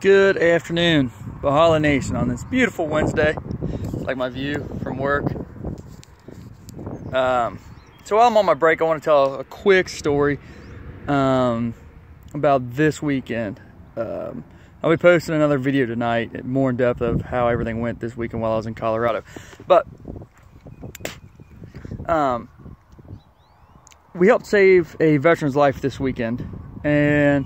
Good afternoon, Valhalla Nation, on this beautiful Wednesday. Like my view from work. So while I'm on my break, I want to tell a quick story about this weekend. I'll be posting another video tonight, more in depth of how everything went this weekend while I was in Colorado. But we helped save a veteran's life this weekend, and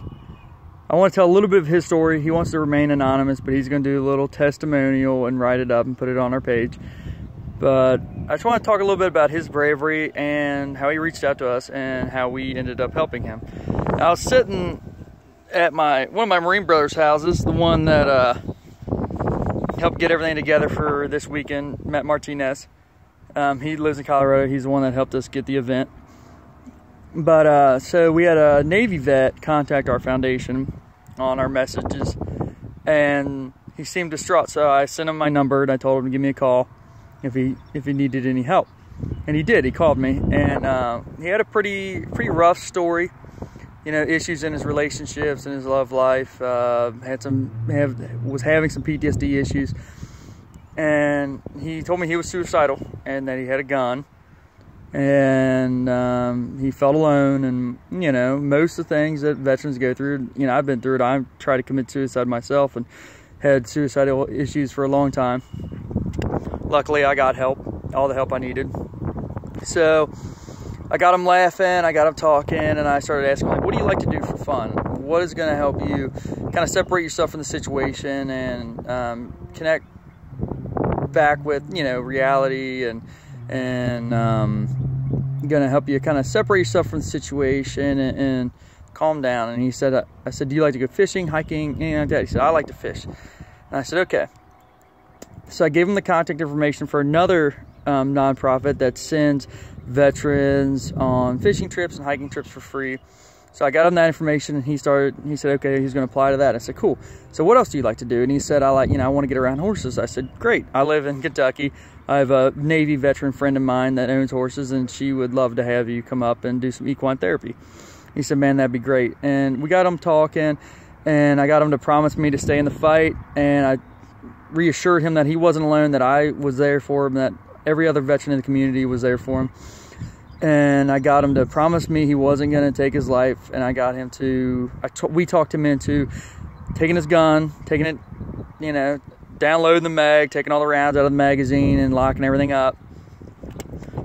I want to tell a little bit of his story. He wants to remain anonymous, but he's going to do a little testimonial and write it up and put it on our page. But I just want to talk a little bit about his bravery and how he reached out to us and how we ended up helping him. I was sitting at one of my Marine brothers' houses, the one that helped get everything together for this weekend, Matt Martinez. He lives in Colorado. He's the one that helped us get the event. But so we had a Navy vet contact our foundation on our messages, and he seemed distraught. So I sent him my number and I told him to give me a call if he needed any help. And he did. He called me, and he had a pretty rough story. You know, issues in his relationships and his love life. Was having some PTSD issues, and he told me he was suicidal and that he had a gun. And he felt alone, and you know, most of the things that veterans go through, you know, I've been through it. I tried to commit suicide myself and had suicidal issues for a long time. Luckily I got help, all the help I needed. So I got him laughing, I got him talking, and I started asking him, like, what do you like to do for fun? What is going to help you kind of separate yourself from the situation and connect back with, you know, reality, and going to help you kind of separate yourself from the situation and calm down. And he said, I said, do you like to go fishing, hiking, anything like that? He said, I like to fish. And I said, okay. So I gave him the contact information for another nonprofit that sends veterans on fishing trips and hiking trips for free. So I got him that information, and he said, okay, he's going to apply to that. I said, cool. So what else do you like to do? And he said, I want to get around horses. I said, great. I live in Kentucky. I have a Navy veteran friend of mine that owns horses, and she would love to have you come up and do some equine therapy. He said, man, that'd be great. And we got him talking, and I got him to promise me to stay in the fight, and I reassured him that he wasn't alone, that I was there for him, that every other veteran in the community was there for him. And I got him to promise me he wasn't going to take his life, and I got him to, we talked him into taking his gun, taking it, you know, downloading the mag, taking all the rounds out of the magazine and locking everything up.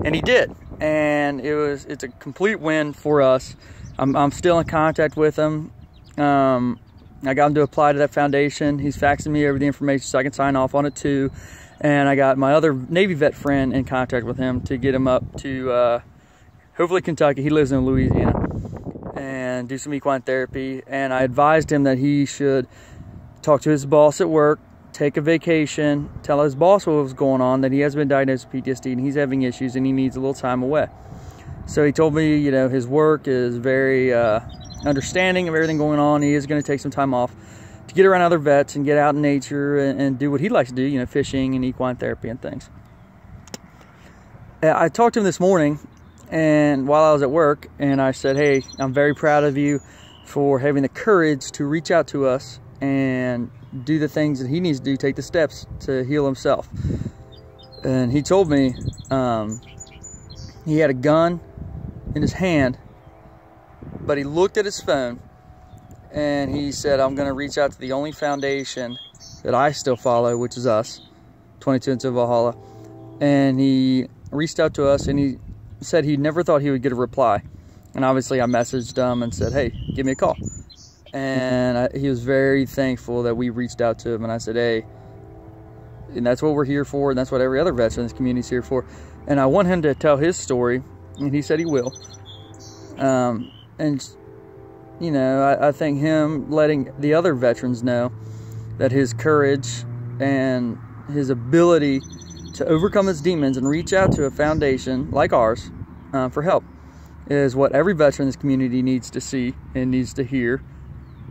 And he did. And it's a complete win for us. I'm still in contact with him. I got him to apply to that foundation. He's faxing me over the information so I can sign off on it too. And I got my other Navy vet friend in contact with him to get him up to hopefully Kentucky. He lives in Louisiana, and do some equine therapy. And I advised him that he should talk to his boss at work, take a vacation, tell his boss what was going on, that he has been diagnosed with PTSD and he's having issues and he needs a little time away. So he told me, you know, his work is very understanding of everything going on. He is going to take some time off to get around other vets and get out in nature and do what he likes to do, you know, fishing and equine therapy and things. I talked to him this morning, and while I was at work, and I said, hey, I'm very proud of you for having the courage to reach out to us and do the things that he needs to do, take the steps to heal himself. And he told me he had a gun in his hand, but he looked at his phone and he said, I'm going to reach out to the only foundation that I still follow, which is us, 22 and 2 Valhalla. And he reached out to us, and he said he never thought he would get a reply. And obviously I messaged him and said, hey, give me a call. And he was very thankful that we reached out to him. And I said, hey, and that's what we're here for, and that's what every other veteran in this community is here for. And I want him to tell his story, and he said he will. And, you know, I think him letting the other veterans know that his courage and his ability to overcome his demons and reach out to a foundation like ours for help is what every veteran in this community needs to see and needs to hear.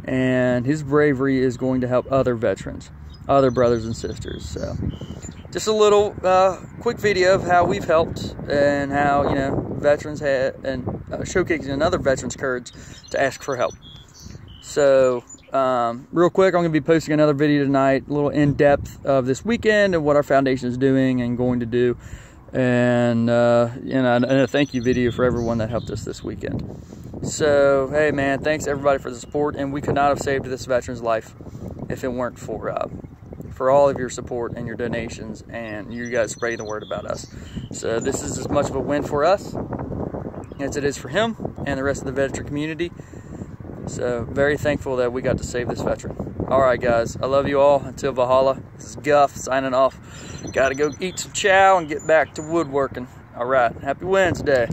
And his bravery is going to help other veterans, other brothers and sisters. So just a little quick video of how we've helped and how, you know, veterans had, and showcasing another veteran's courage to ask for help. So real quick, I'm going to be posting another video tonight, a little in-depth of this weekend and what our foundation is doing and going to do. And a thank you video for everyone that helped us this weekend. So, hey man, thanks everybody for the support, and we could not have saved this veteran's life if it weren't for all of your support and your donations and you guys spreading the word about us. So this is as much of a win for us as it is for him and the rest of the veteran community. So very thankful that we got to save this veteran. All right, guys, I love you all. Until Valhalla, this is Guff signing off. Got to go eat some chow and get back to woodworking. All right, happy Wednesday.